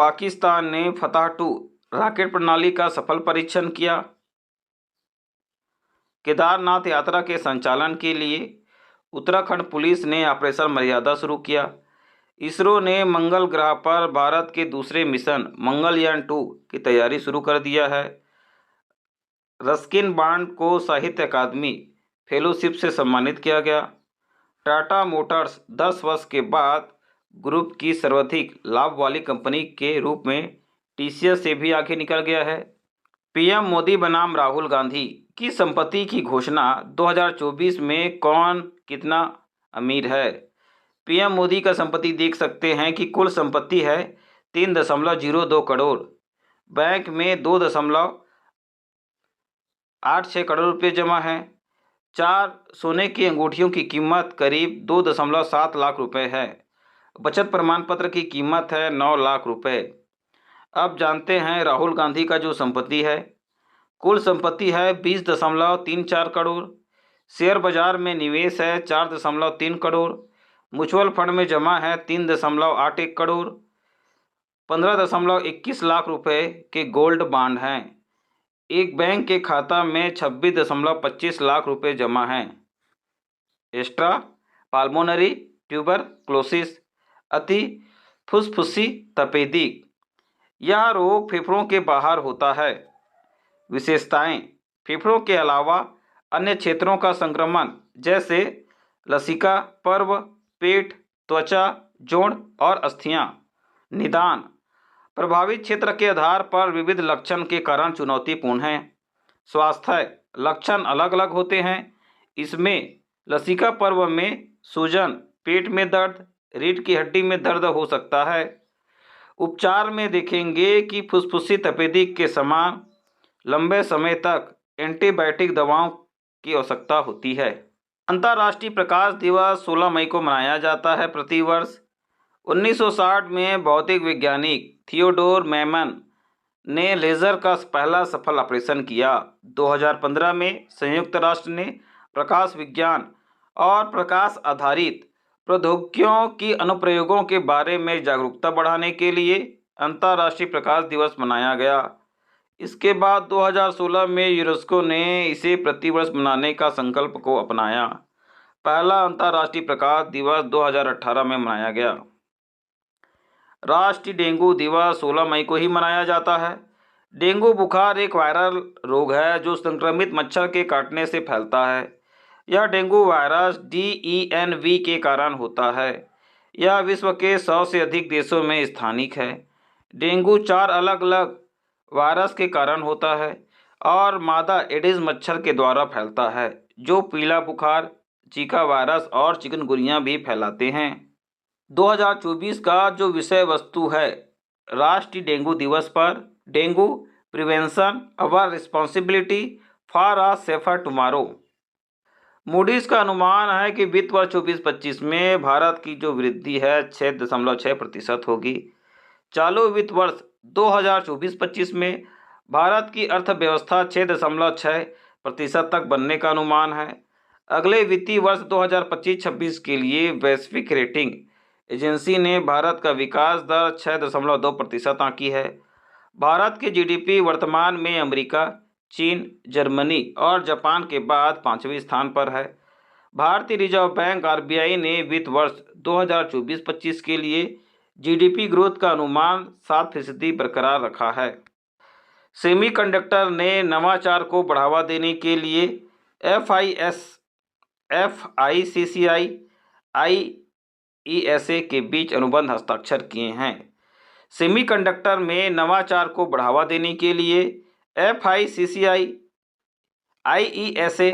पाकिस्तान ने फतह-2 रॉकेट प्रणाली का सफल परीक्षण किया। केदारनाथ यात्रा के संचालन के लिए उत्तराखंड पुलिस ने ऑपरेशन मर्यादा शुरू किया। इसरो ने मंगल ग्रह पर भारत के दूसरे मिशन मंगलयान-2 की तैयारी शुरू कर दिया है। रस्किन बॉन्ड को साहित्य अकादमी फेलोशिप से सम्मानित किया गया। टाटा मोटर्स 10 वर्ष के बाद ग्रुप की सर्वाधिक लाभ वाली कंपनी के रूप में टीसीएस से भी आगे निकल गया है। पीएम मोदी बनाम राहुल गांधी की संपत्ति की घोषणा 2024 में कौन कितना अमीर है। पीएम मोदी का संपत्ति देख सकते हैं कि कुल संपत्ति है 3.02 करोड़, बैंक में 2.86 करोड़ रुपये जमा है। 4 सोने की अंगूठियों की कीमत करीब 2.7 लाख रुपए है। बचत प्रमाण पत्र की कीमत है 9 लाख रुपए। अब जानते हैं राहुल गांधी का जो संपत्ति है। कुल संपत्ति है 20.34 करोड़, शेयर बाजार में निवेश है 4.3 करोड़, म्यूचुअल फंड में जमा है 3.81 करोड़, 15.21 लाख रुपए के गोल्ड बॉन्ड हैं। एक बैंक के खाता में 26.25 लाख रुपए जमा हैं। एक्स्ट्रा पाल्मोनरी ट्यूबरक्लोसिस अति फुसफुसी तपेदिक, यह रोग फेफड़ों के बाहर होता है। विशेषताएं: फेफड़ों के अलावा अन्य क्षेत्रों का संक्रमण जैसे लसिका, पर्व, पेट, त्वचा, जोड़ और अस्थियां। निदान: प्रभावित क्षेत्र के आधार पर विविध लक्षण के कारण चुनौतीपूर्ण हैं। स्वास्थ्य लक्षण अलग अलग होते हैं। इसमें लसिका पर्व में सूजन, पेट में दर्द, रीढ़ की हड्डी में दर्द हो सकता है। उपचार में देखेंगे कि फुसफुसी तपेदिक के समान लंबे समय तक एंटीबायोटिक दवाओं की आवश्यकता होती है। अंतर्राष्ट्रीय प्रकाश दिवस 16 मई को मनाया जाता है प्रतिवर्ष। 1960 में भौतिक वैज्ञानिक थियोडोर मैमन ने लेज़र का पहला सफल ऑपरेशन किया। 2015 में संयुक्त राष्ट्र ने प्रकाश विज्ञान और प्रकाश आधारित प्रौद्योगिकियों की अनुप्रयोगों के बारे में जागरूकता बढ़ाने के लिए अंतर्राष्ट्रीय प्रकाश दिवस मनाया गया। इसके बाद 2016 में यूनेस्को ने इसे प्रतिवर्ष मनाने का संकल्प को अपनाया। पहला अंतर्राष्ट्रीय प्रकाश दिवस 2018 में मनाया गया। राष्ट्रीय डेंगू दिवस 16 मई को ही मनाया जाता है। डेंगू बुखार एक वायरल रोग है जो संक्रमित मच्छर के काटने से फैलता है। यह डेंगू वायरस DENV के कारण होता है। यह विश्व के 100 से अधिक देशों में स्थानिक है। डेंगू 4 अलग अलग वायरस के कारण होता है और मादा एडिस मच्छर के द्वारा फैलता है, जो पीला बुखार, जीका वायरस और चिकनगुनिया भी फैलाते हैं। 2024 का जो विषय वस्तु है राष्ट्रीय डेंगू दिवस पर, dengue prevention our responsibility for a safer tomorrow. Moody's का अनुमान है कि वित्त वर्ष 24-25 में भारत की जो वृद्धि है 6.6% होगी। चालू वित्त वर्ष 2024-25 में भारत की अर्थव्यवस्था 6.6% तक बनने का अनुमान है। अगले वित्तीय वर्ष 2025-26 के लिए वैश्विक रेटिंग एजेंसी ने भारत का विकास दर 6.2% आंकी है। भारत की जीडीपी वर्तमान में अमेरिका, चीन, जर्मनी और जापान के बाद 5वें स्थान पर है। भारतीय रिजर्व बैंक RBI ने वित्त वर्ष 2024-25 के लिए जीडीपी ग्रोथ का अनुमान 7% बरकरार रखा है। सेमीकंडक्टर ने नवाचार को बढ़ावा देने के लिए FICCI IESA के बीच अनुबंध हस्ताक्षर किए हैं। सेमीकंडक्टर में नवाचार को बढ़ावा देने के लिए FICCI IESA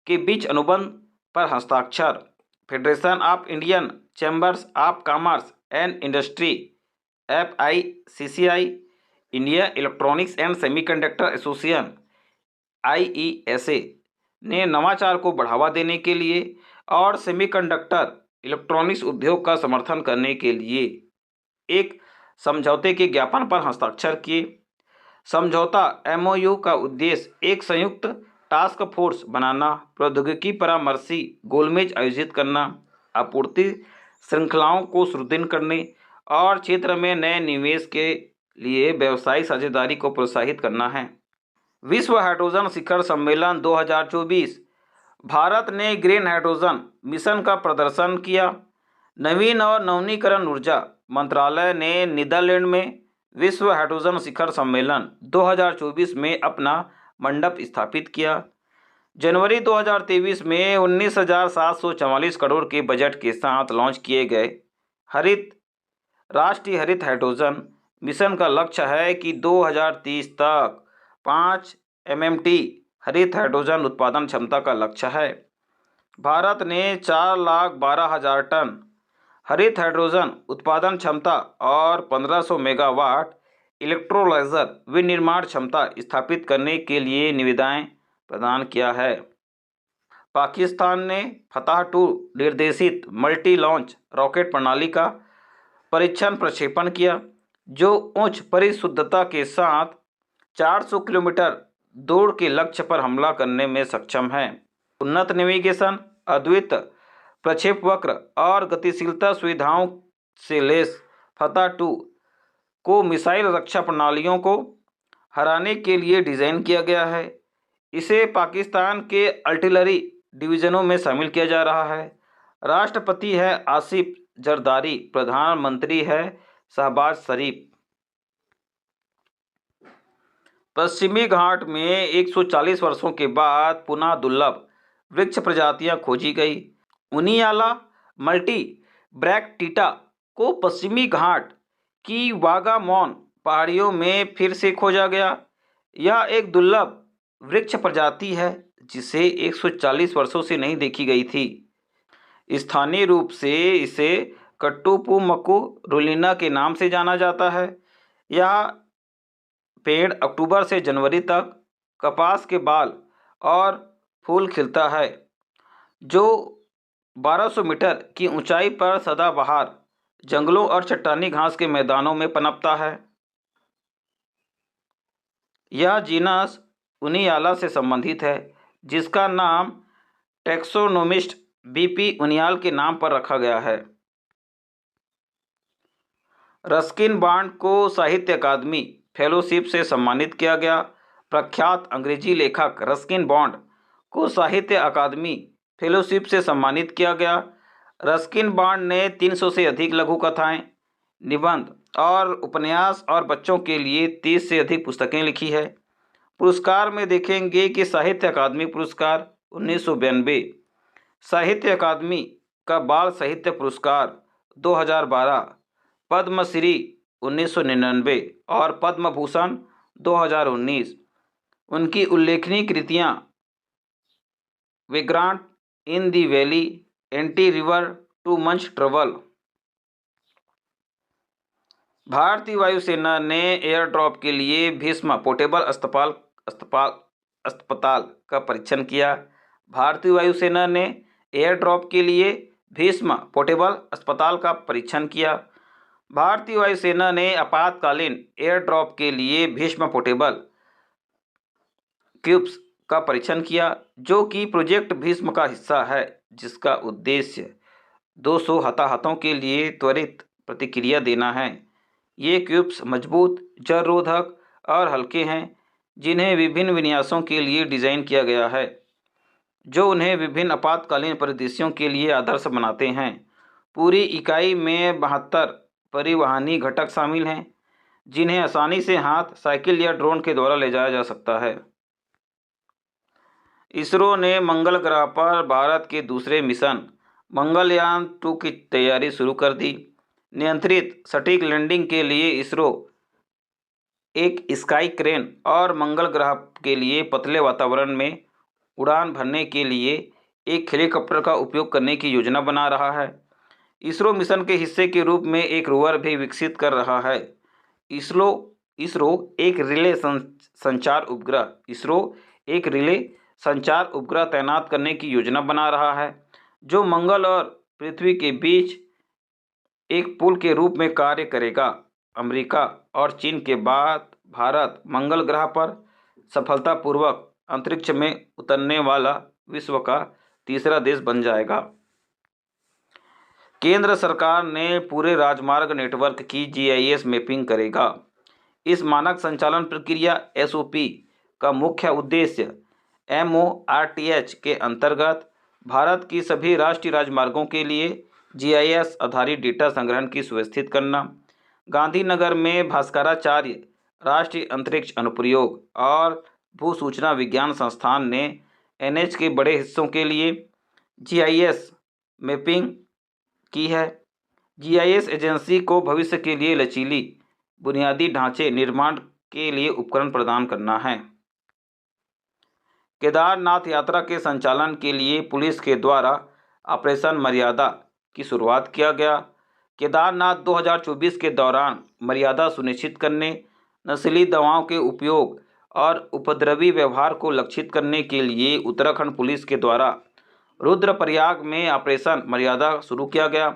के बीच अनुबंध पर हस्ताक्षर। Federation of Indian chambers of commerce and industry FICCI, India electronics and semiconductor association IESA ने नवाचार को बढ़ावा देने के लिए और सेमीकंडक्टर इलेक्ट्रॉनिक्स उद्योग का समर्थन करने के लिए एक समझौते के ज्ञापन पर हस्ताक्षर किए। समझौता MOU का उद्देश्य एक संयुक्त टास्क फोर्स बनाना, प्रौद्योगिकी परामर्शी गोलमेज आयोजित करना, आपूर्ति श्रृंखलाओं को सुदृढ़ करने और क्षेत्र में नए निवेश के लिए व्यावसायिक साझेदारी को प्रोत्साहित करना है। विश्व हाइड्रोजन शिखर सम्मेलन 2024। भारत ने ग्रीन हाइड्रोजन मिशन का प्रदर्शन किया। नवीन और नवीनीकरण ऊर्जा मंत्रालय ने नीदरलैंड में विश्व हाइड्रोजन शिखर सम्मेलन 2024 में अपना मंडप स्थापित किया। जनवरी 2023 में 19,744 करोड़ के बजट के साथ लॉन्च किए गए राष्ट्रीय हरित हाइड्रोजन मिशन का लक्ष्य है कि 2030 तक 5 MMT हरित हाइड्रोजन उत्पादन क्षमता का लक्ष्य है। भारत ने 4,12,000 टन हरित हाइड्रोजन उत्पादन क्षमता और 1500 मेगावाट इलेक्ट्रोलाइजर विनिर्माण क्षमता स्थापित करने के लिए निविदाएं प्रदान किया है। पाकिस्तान ने फतह-2 निर्देशित मल्टी लॉन्च रॉकेट प्रणाली का परीक्षण प्रक्षेपण किया, जो उच्च परिशुद्धता के साथ 400 किलोमीटर दूर के लक्ष्य पर हमला करने में सक्षम है। उन्नत नेविगेशन, अद्वितीय प्रक्षेपवक्र और गतिशीलता सुविधाओं से लैस फतह-2 को मिसाइल रक्षा प्रणालियों को हराने के लिए डिज़ाइन किया गया है। इसे पाकिस्तान के आर्टिलरी डिवीज़नों में शामिल किया जा रहा है। राष्ट्रपति है आसिफ जरदारी, प्रधानमंत्री है शहबाज शरीफ। पश्चिमी घाट में 140 वर्षों के बाद पुनः दुर्लभ वृक्ष प्रजातियां खोजी गई। उनियाला मल्टीब्रैक्टिटा को पश्चिमी घाट की वागामॉन पहाड़ियों में फिर से खोजा गया। यह एक दुर्लभ वृक्ष प्रजाति है जिसे 140 वर्षों से नहीं देखी गई थी। स्थानीय रूप से इसे कट्टुपुमक्कू रुलिना के नाम से जाना जाता है। यह पेड़ अक्टूबर से जनवरी तक कपास के बाल और फूल खिलता है, जो 1200 मीटर की ऊंचाई पर सदाबहार जंगलों और चट्टानी घास के मैदानों में पनपता है। यह जीनस उनियाला से संबंधित है, जिसका नाम टैक्सोनोमिस्ट बीपी उनियाल के नाम पर रखा गया है। रस्किन बॉन्ड को साहित्य अकादमी फेलोशिप से सम्मानित किया गया। प्रख्यात अंग्रेजी लेखक रस्किन बॉन्ड को साहित्य अकादमी फेलोशिप से सम्मानित किया गया। रस्किन बॉन्ड ने 300 से अधिक लघु कथाएं, निबंध और उपन्यास और बच्चों के लिए 30 से अधिक पुस्तकें लिखी है। पुरस्कार में देखेंगे कि साहित्य अकादमी पुरस्कार 1992, साहित्य अकादमी का बाल साहित्य पुरस्कार 2012, पद्मश्री 1999 और पद्म भूषण 2019। उनकी उल्लेखनीय कृतियाँ vagrant in the valley, anti river, too much trouble. भारतीय वायुसेना ने एयर ड्रॉप के लिए भीष्म पोर्टेबल अस्पताल का परीक्षण किया। भारतीय वायुसेना ने एयर ड्रॉप के लिए भीष्म पोर्टेबल अस्पताल का परीक्षण किया। भारतीय वायुसेना ने आपातकालीन एयर ड्रॉप के लिए भीष्म पोर्टेबल क्यूब्स का परीक्षण किया, जो कि प्रोजेक्ट भीष्म का हिस्सा है, जिसका उद्देश्य 200 हताहतों के लिए त्वरित प्रतिक्रिया देना है। ये क्यूब्स मजबूत, जलरोधक और हल्के हैं, जिन्हें विभिन्न विन्यासों के लिए डिज़ाइन किया गया है, जो उन्हें विभिन्न आपातकालीन परिदृश्यों के लिए आदर्श बनाते हैं। पूरी इकाई में 72 परिवहनी घटक शामिल हैं, जिन्हें आसानी से हाथ, साइकिल या ड्रोन के द्वारा ले जाया जा सकता है। इसरो ने मंगल ग्रह पर भारत के दूसरे मिशन मंगलयान 2 की तैयारी शुरू कर दी। नियंत्रित सटीक लैंडिंग के लिए इसरो एक स्काई क्रेन और मंगल ग्रह के लिए पतले वातावरण में उड़ान भरने के लिए एक हेलीकॉप्टर का उपयोग करने की योजना बना रहा है। इसरो मिशन के हिस्से के रूप में एक रोवर भी विकसित कर रहा है। इसरो एक रिले संचार उपग्रह तैनात करने की योजना बना रहा है, जो मंगल और पृथ्वी के बीच एक पुल के रूप में कार्य करेगा। अमेरिका और चीन के बाद भारत मंगल ग्रह पर सफलतापूर्वक अंतरिक्ष में उतरने वाला विश्व का तीसरा देश बन जाएगा। केंद्र सरकार ने पूरे राजमार्ग नेटवर्क की GIS मैपिंग करेगा। इस मानक संचालन प्रक्रिया SOP का मुख्य उद्देश्य MORTH के अंतर्गत भारत की सभी राष्ट्रीय राजमार्गों के लिए GIS आधारित डेटा संग्रहण की सुव्यवस्थित करना, गांधीनगर में भास्कराचार्य राष्ट्रीय अंतरिक्ष अनुप्रयोग और भू सूचना विज्ञान संस्थान ने NH के बड़े हिस्सों के लिए GIS मैपिंग की है। GIS एजेंसी को भविष्य के लिए लचीली बुनियादी ढांचे निर्माण के लिए उपकरण प्रदान करना है। केदारनाथ यात्रा के संचालन के लिए पुलिस के द्वारा ऑपरेशन मर्यादा की शुरुआत किया गया। केदारनाथ 2024 के दौरान मर्यादा सुनिश्चित करने, नशीली दवाओं के उपयोग और उपद्रवी व्यवहार को लक्षित करने के लिए उत्तराखंड पुलिस के द्वारा रुद्रप्रयाग में ऑपरेशन मर्यादा शुरू किया गया।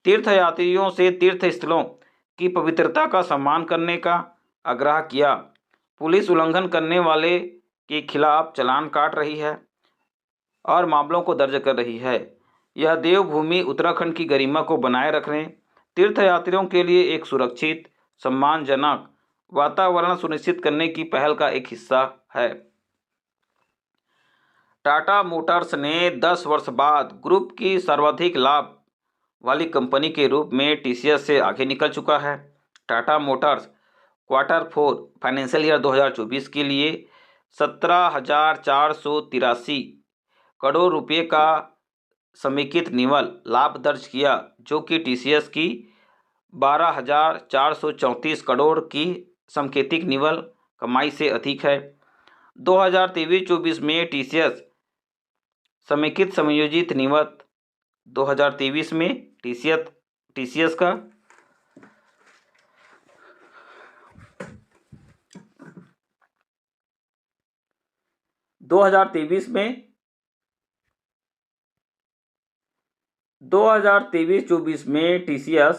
तीर्थयात्रियों से तीर्थ स्थलों की पवित्रता का सम्मान करने का आग्रह किया। पुलिस उल्लंघन करने वाले के खिलाफ चालान काट रही है और मामलों को दर्ज कर रही है। यह देवभूमि उत्तराखंड की गरिमा को बनाए रखने, तीर्थयात्रियों के लिए एक सुरक्षित, सम्मानजनक वातावरण सुनिश्चित करने की पहल का एक हिस्सा है। टाटा मोटर्स ने 10 वर्ष बाद ग्रुप की सर्वाधिक लाभ वाली कंपनी के रूप में TCS से आगे निकल चुका है। Tata Motors Q4 financial year 2024 के लिए 17,483 करोड़ रुपये का समेकित निवल लाभ दर्ज किया, जो कि TCS की 12,434 करोड़ की सांकेतिक निवल कमाई से अधिक है। 2023-24 में TCS समेकित समयोजित निवल 2023 में TCS का 2023 में 2023-24 में TCS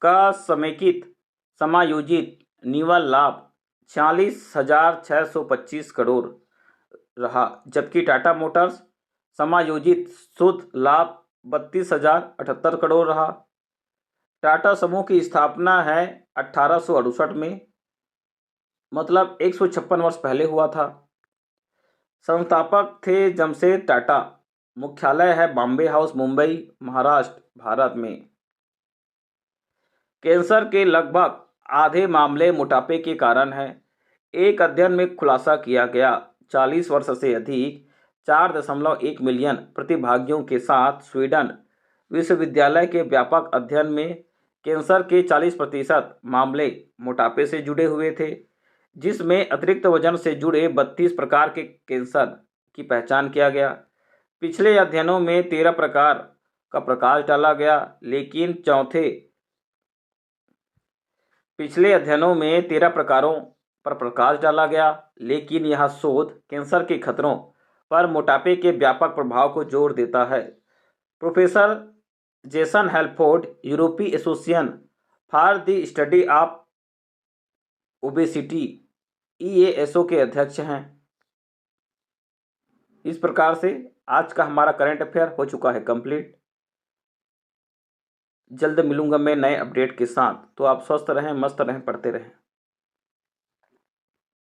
का समेकित समायोजित निवल लाभ 46,625 करोड़ रहा, जबकि टाटा मोटर्स समायोजित शुद्ध लाभ 32,078 करोड़ रहा। टाटा समूह की स्थापना है 1868 में, मतलब 156 वर्ष पहले हुआ था। संस्थापक थे जमशेद टाटा। मुख्यालय है बॉम्बे हाउस, मुंबई, महाराष्ट्र, भारत में। कैंसर के लगभग आधे मामले मोटापे के कारण हैं। एक अध्ययन में खुलासा किया गया 40 वर्ष से अधिक 4.1 मिलियन प्रतिभागियों के साथ स्वीडन विश्वविद्यालय के व्यापक अध्ययन में कैंसर के 40% मामले मोटापे से जुड़े हुए थे, जिसमें अतिरिक्त वजन से जुड़े 32 प्रकार के कैंसर की पहचान किया गया। पिछले अध्ययनों में 13 प्रकार का प्रकाश डाला गया, लेकिन पिछले अध्ययनों में 13 प्रकारों पर प्रकाश डाला गया, लेकिन यह शोध कैंसर के खतरों पर मोटापे के व्यापक प्रभाव को जोर देता है। प्रोफेसर जेसन हेल्फोर्ड यूरोपीय association for the study of obesity EASO के अध्यक्ष हैं। इस प्रकार से आज का हमारा करंट अफेयर हो चुका है कंप्लीट। जल्द मिलूंगा मैं नए अपडेट के साथ। तो आप स्वस्थ रहें, मस्त रहें, पढ़ते रहें।